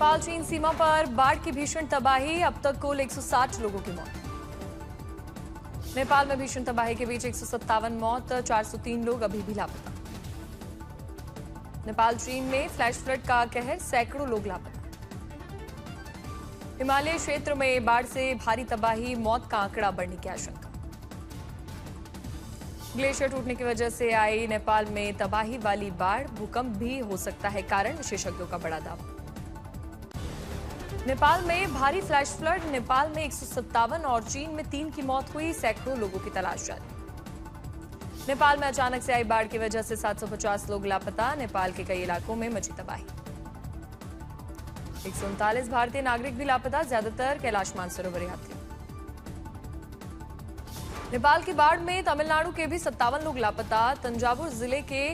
नेपाल चीन सीमा पर बाढ़ की भीषण तबाही, अब तक कुल 160 लोगों की मौत। नेपाल में भीषण तबाही के बीच 157 मौत, 403 लोग अभी भी लापता। नेपाल चीन में फ्लैश फ्लड का कहर, सैकड़ों लोग लापता। हिमालय क्षेत्र में बाढ़ से भारी तबाही, मौत का आंकड़ा बढ़ने की आशंका। ग्लेशियर टूटने की वजह से आई नेपाल में तबाही वाली बाढ़, भूकंप भी हो सकता है कारण, विशेषज्ञों का बड़ा दावा। नेपाल में भारी फ्लैश फ्लड, नेपाल में 157 और चीन में 3 की मौत हुई, सैकड़ों लोगों की तलाश जारी। नेपाल में अचानक से आई बाढ़ की वजह से 750 लोग लापता, नेपाल के कई इलाकों में मची तबाही। 139 भारतीय नागरिक भी लापता, ज्यादातर कैलाश मानसरोवर यात्री। नेपाल की बाढ़ में तमिलनाडु के भी 57 लोग लापता, तंजावुर जिले के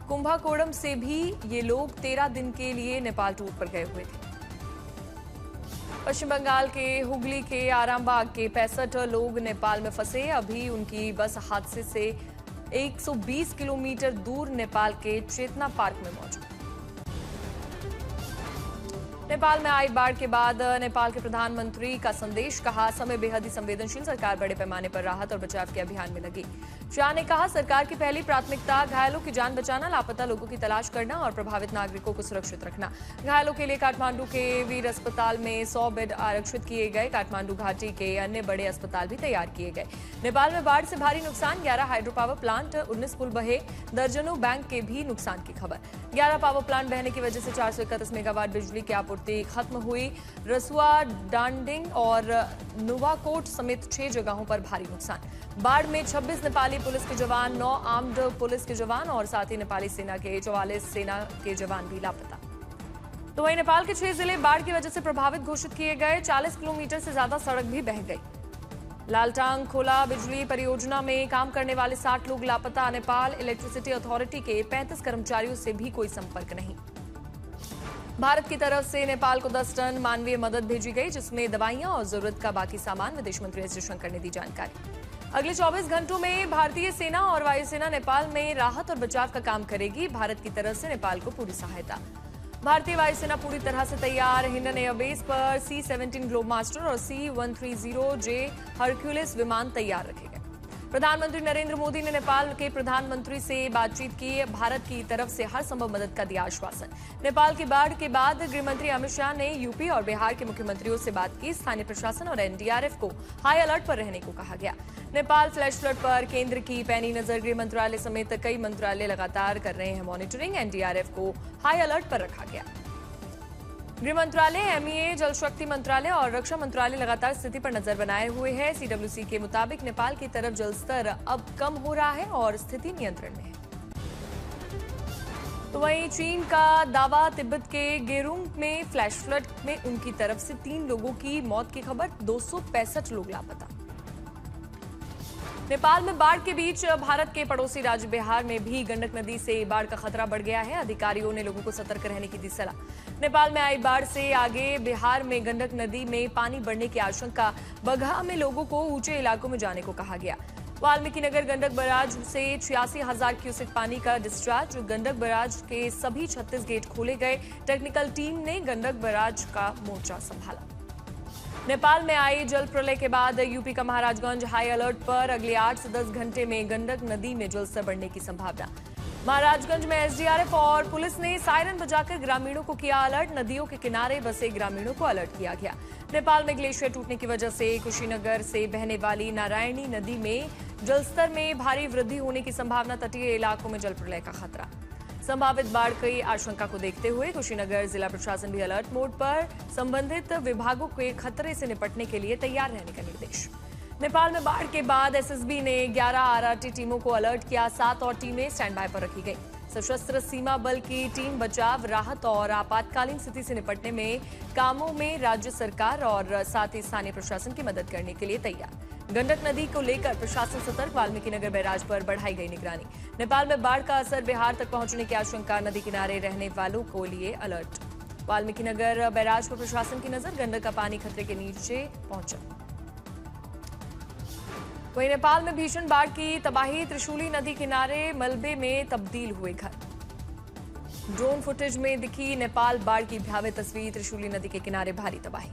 कुंभाकोणम से भी ये लोग 13 दिन के लिए नेपाल टूर पर गए हुए थे। पश्चिम बंगाल के हुगली के आरामबाग के 65 लोग नेपाल में फंसे, अभी उनकी बस हादसे से 120 किलोमीटर दूर नेपाल के चेतना पार्क में मौजूद। नेपाल में आई बाढ़ के बाद नेपाल के प्रधानमंत्री का संदेश, कहा समय बेहद ही संवेदनशील, सरकार बड़े पैमाने पर राहत और बचाव के अभियान में लगी। शाह ने कहा सरकार की पहली प्राथमिकता घायलों की जान बचाना, लापता लोगों की तलाश करना और प्रभावित नागरिकों को सुरक्षित रखना। घायलों के लिए काठमांडू के वीर अस्पताल में 100 बेड आरक्षित किए गए, काठमांडू घाटी के अन्य बड़े अस्पताल भी तैयार किए गए। नेपाल में बाढ़ से भारी नुकसान, 11 हाइड्रो पावर प्लांट, 19 पुल बहे, दर्जनों बैंक के भी नुकसान की खबर। 11 पावर प्लांट बहने की वजह से 431 मेगावाट बिजली की आपूर्ति खत्म हुई। रसुआ, डांडिंग और नुवाकोट समेत 6 जगहों पर भारी नुकसान। बाढ़ में 26 नेपाली पुलिस के जवान, 9 आर्म्ड पुलिस के जवान और साथ ही नेपाली सेना के 44 सेना के जवान भी लापता। तो वहीं नेपाल के 6 जिले बाढ़ की वजह से प्रभावित घोषित किए गए, 40 किलोमीटर से ज्यादा सड़क भी बह गई। लालटांग खोला बिजली परियोजना में काम करने वाले 60 लोग लापता। नेपाल इलेक्ट्रिसिटी अथॉरिटी के 35 कर्मचारियों से भी कोई संपर्क नहीं। भारत की तरफ से नेपाल को 10 टन मानवीय मदद भेजी गई, जिसमें दवाइयां और जरूरत का बाकी सामान। विदेश मंत्री एस जयशंकर ने दी जानकारी। अगले 24 घंटों में भारतीय सेना और वायुसेना नेपाल में राहत और बचाव का काम करेगी। भारत की तरफ से नेपाल को पूरी सहायता। भारतीय वायुसेना पूरी तरह से तैयार। हिंडन एयरबेस पर C-17 ग्लोब मास्टर और C-130J हरक्यूलिस विमान तैयार रखे गए। प्रधानमंत्री नरेंद्र मोदी ने नेपाल के प्रधानमंत्री से बातचीत की, भारत की तरफ से हर संभव मदद का दिया आश्वासन। नेपाल की बाढ़ के बाद गृहमंत्री अमित शाह ने यूपी और बिहार के मुख्यमंत्रियों से बात की। स्थानीय प्रशासन और एनडीआरएफ को हाई अलर्ट पर रहने को कहा गया। नेपाल फ्लैश फ्लड पर केंद्र की पैनी नजर, गृह मंत्रालय समेत कई मंत्रालय लगातार कर रहे हैं मॉनिटरिंग। एनडीआरएफ को हाई अलर्ट पर रखा गया। गृह मंत्रालय, एमईए, जल शक्ति मंत्रालय और रक्षा मंत्रालय लगातार स्थिति पर नजर बनाए हुए हैं। सीडब्ल्यूसी के मुताबिक नेपाल की तरफ जलस्तर अब कम हो रहा है और स्थिति नियंत्रण में है। तो वहीं चीन का दावा, तिब्बत के गेरुंग में फ्लैश फ्लड में उनकी तरफ से 3 लोगों की मौत की खबर, 265 लोग लापता। नेपाल में बाढ़ के बीच भारत के पड़ोसी राज्य बिहार में भी गंडक नदी से बाढ़ का खतरा बढ़ गया है। अधिकारियों ने लोगों को सतर्क रहने की दी सलाह। नेपाल में आई बाढ़ से आगे बिहार में गंडक नदी में पानी बढ़ने की आशंका। बगहा में लोगों को ऊंचे इलाकों में जाने को कहा गया। वाल्मीकि नगर गंडक बैराज से 86,000 क्यूसेक पानी का डिस्चार्ज। गंडक बैराज के सभी 36 गेट खोले गए। टेक्निकल टीम ने गंडक बैराज का मोर्चा संभाला। नेपाल में आई जल प्रलय के बाद यूपी का महाराजगंज हाई अलर्ट पर। अगले 8 से 10 घंटे में गंडक नदी में जलस्तर बढ़ने की संभावना। महाराजगंज में एसडीआरएफ और पुलिस ने सायरन बजाकर ग्रामीणों को किया अलर्ट। नदियों के किनारे बसे ग्रामीणों को अलर्ट किया गया। नेपाल में ग्लेशियर टूटने की वजह से कुशीनगर से बहने वाली नारायणी नदी में जलस्तर में भारी वृद्धि होने की संभावना। तटीय इलाकों में जल प्रलय का खतरा। संभावित बाढ़ की आशंका को देखते हुए कुशीनगर जिला प्रशासन भी अलर्ट मोड पर। संबंधित विभागों के खतरे से निपटने के लिए तैयार रहने का निर्देश। नेपाल में बाढ़ के बाद एसएसबी ने 11 आरआरटी टीमों को अलर्ट किया। 7 और टीमें स्टैंड बाय पर रखी गई। सशस्त्र सीमा बल की टीम बचाव, राहत और आपातकालीन स्थिति से निपटने में कामों में राज्य सरकार और साथ ही स्थानीय प्रशासन की मदद करने के लिए तैयार। गंडक नदी को लेकर प्रशासन सतर्क। वाल्मीकि नगर बैराज पर बढ़ाई गई निगरानी। नेपाल में बाढ़ का असर बिहार तक पहुंचने की आशंका। नदी किनारे रहने वालों को लिए अलर्ट। वाल्मीकि नगर बैराज पर प्रशासन की नजर। गंडक का पानी खतरे के नीचे पहुंचा। वहीं नेपाल में भीषण बाढ़ की तबाही। त्रिशूली नदी किनारे मलबे में तब्दील हुए घर। ड्रोन फुटेज में दिखी नेपाल बाढ़ की भयावह तस्वीर। त्रिशूली नदी के किनारे भारी तबाही।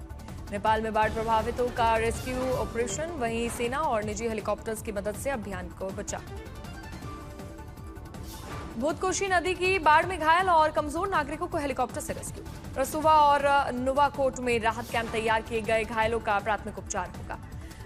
नेपाल में बाढ़ प्रभावितों का रेस्क्यू ऑपरेशन, वहीं सेना और निजी हेलीकॉप्टर्स की मदद से अभियान को बचा। भूतकोशी नदी की बाढ़ में घायल और कमजोर नागरिकों को हेलीकॉप्टर से रेस्क्यू। रसुवा और नुवाकोट में राहत कैंप तैयार किए गए। घायलों का प्राथमिक उपचार होगा।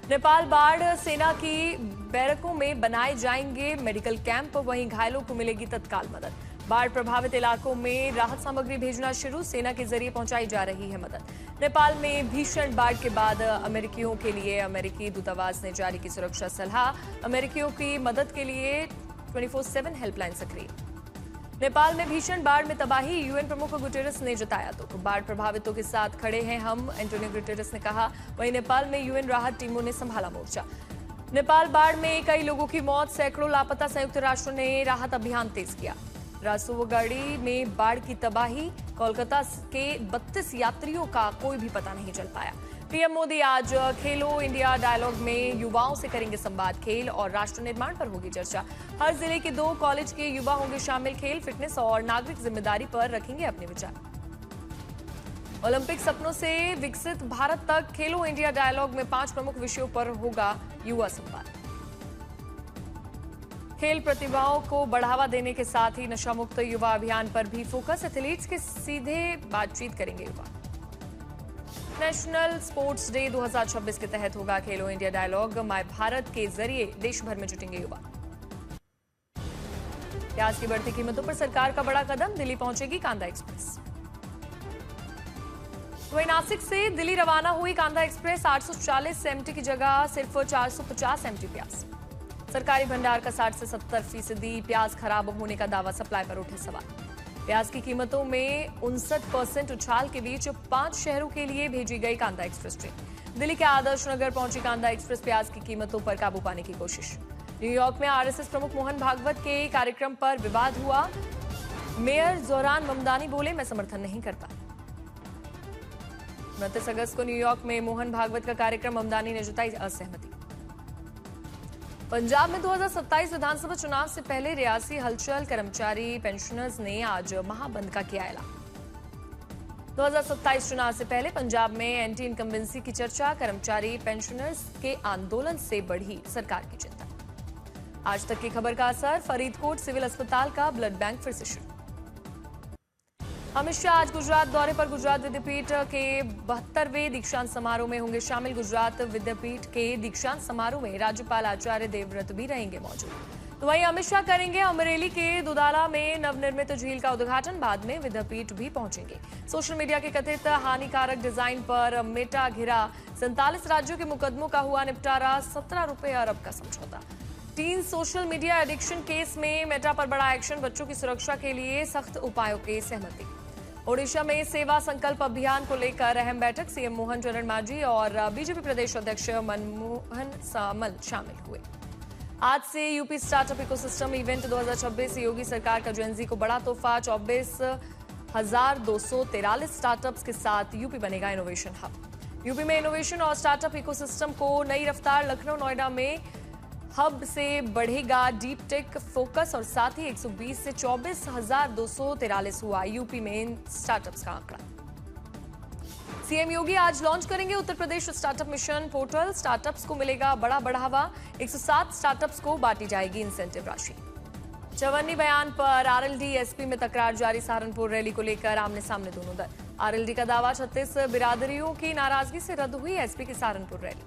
नेपाल बाढ़ सेना की बैरकों में बनाए जाएंगे मेडिकल कैंप, वहीं घायलों को मिलेगी तत्काल मदद। बाढ़ प्रभावित इलाकों में राहत सामग्री भेजना शुरू, सेना के जरिए पहुंचाई जा रही है मदद। नेपाल में भीषण बाढ़ के बाद अमेरिकियों के लिए अमेरिकी दूतावास ने जारी की सुरक्षा सलाह। अमेरिकियों की मदद के लिए 24/7 हेल्पलाइन सक्रिय। नेपाल में भीषण बाढ़ में तबाही, यूएन प्रमुख गुटेरेस ने जताया दुख। बाढ़ प्रभावितों के साथ खड़े हैं हम, एंटोनियो गुटेरेस ने कहा। वहीं नेपाल में यूएन राहत टीमों ने संभाला मोर्चा। नेपाल बाढ़ में कई लोगों की मौत, सैकड़ों लापता। संयुक्त राष्ट्र ने राहत अभियान तेज किया। रासुवगाड़ी में बाढ़ की तबाही, कोलकाता के 32 यात्रियों का कोई भी पता नहीं चल पाया। पीएम मोदी आज खेलो इंडिया डायलॉग में युवाओं से करेंगे संवाद। खेल और राष्ट्र निर्माण पर होगी चर्चा। हर जिले के 2 कॉलेज के युवा होंगे शामिल। खेल, फिटनेस और नागरिक जिम्मेदारी पर रखेंगे अपने विचार। ओलंपिक सपनों से विकसित भारत तक खेलो इंडिया डायलॉग में 5 प्रमुख विषयों पर होगा युवा संवाद। खेल प्रतिभाओं को बढ़ावा देने के साथ ही नशा मुक्त युवा अभियान पर भी फोकस। एथलीट्स के सीधे बातचीत करेंगे युवा। नेशनल स्पोर्ट्स डे 2026 के तहत होगा खेलो इंडिया डायलॉग। माय भारत के जरिए देश भर में जुटेंगे युवा। प्याज की बढ़ती कीमतों पर सरकार का बड़ा कदम, दिल्ली पहुंचेगी कांदा एक्सप्रेस। वहीं नासिक से दिल्ली रवाना हुई कांदा एक्सप्रेस 840 एमटी की जगह सिर्फ 450 एमटी प्याज। सरकारी भंडार का 60 से 70% प्याज खराब होने का दावा, सप्लाई पर उठे सवाल। प्याज की कीमतों में 59% उछाल के बीच 5 शहरों के लिए भेजी गई कांदा एक्सप्रेस ट्रेन। दिल्ली के आदर्श नगर पहुंची कांदा एक्सप्रेस। प्याज की कीमतों पर काबू पाने की कोशिश। न्यूयॉर्क में आरएसएस प्रमुख मोहन भागवत के कार्यक्रम पर विवाद हुआ। मेयर जोहरान ममदानी बोले, मैं समर्थन नहीं करता। 29 अगस्त को न्यूयॉर्क में मोहन भागवत का कार्यक्रम, ममदानी ने जताई असहमति। पंजाब में 2027 विधानसभा चुनाव से पहले रियासी हलचल, कर्मचारी पेंशनर्स ने आज महाबंद का किया ऐलान। 2027 चुनाव से पहले पंजाब में एंटी इनकम्बेंसी की चर्चा, कर्मचारी पेंशनर्स के आंदोलन से बढ़ी सरकार की चिंता। आज तक की खबर का असर, फरीदकोट सिविल अस्पताल का ब्लड बैंक फिर से शुरू। अमित शाह आज गुजरात दौरे पर। गुजरात विद्यापीठ के 72वें दीक्षांत समारोह में होंगे शामिल। गुजरात विद्यापीठ के दीक्षांत समारोह में राज्यपाल आचार्य देवव्रत भी रहेंगे मौजूद। तो वहीं अमित शाह करेंगे अमरेली के दुधाला में नवनिर्मित झील का उद्घाटन। बाद में विद्यापीठ भी पहुंचेंगे। सोशल मीडिया के कथित हानिकारक डिजाइन पर मेटा घिरा। 47 राज्यों के मुकदमों का हुआ निपटारा। 17 रुपए अरब का समझौता। Tin social media addiction case में मेटा पर बड़ा एक्शन। बच्चों की सुरक्षा के लिए सख्त उपायों की सहमति। ओडिशा में सेवा संकल्प अभियान को लेकर अहम बैठक। सीएम मोहन चरण मांझी और बीजेपी प्रदेश अध्यक्ष मनमोहन सामल शामिल हुए। आज से यूपी स्टार्टअप इकोसिस्टम इवेंट 2026। योगी सरकार का जेनजी को बड़ा तोहफा। 24,243 स्टार्टअप्स के साथ यूपी बनेगा इनोवेशन हब। यूपी में इनोवेशन और स्टार्टअप इकोसिस्टम को नई रफ्तार। लखनऊ नोएडा में हब से बढ़ेगा डीप टेक फोकस और साथ ही 120 से 24,243 हुआ यूपी में स्टार्टअप्स का आंकड़ा। सीएम योगी आज लॉन्च करेंगे Uttar Pradesh startup mission portal. Startups को मिलेगा बड़ा बढ़ावा। 107 स्टार्टअप्स को बांटी जाएगी इंसेंटिव राशि। चवन्नी बयान पर आरएलडी एसपी में तकरार जारी। सहारनपुर रैली को लेकर आमने सामने दोनों दल। आरएलडी का दावा 36 बिरादरियों की नाराजगी से रद्द हुई एसपी की सहारनपुर रैली।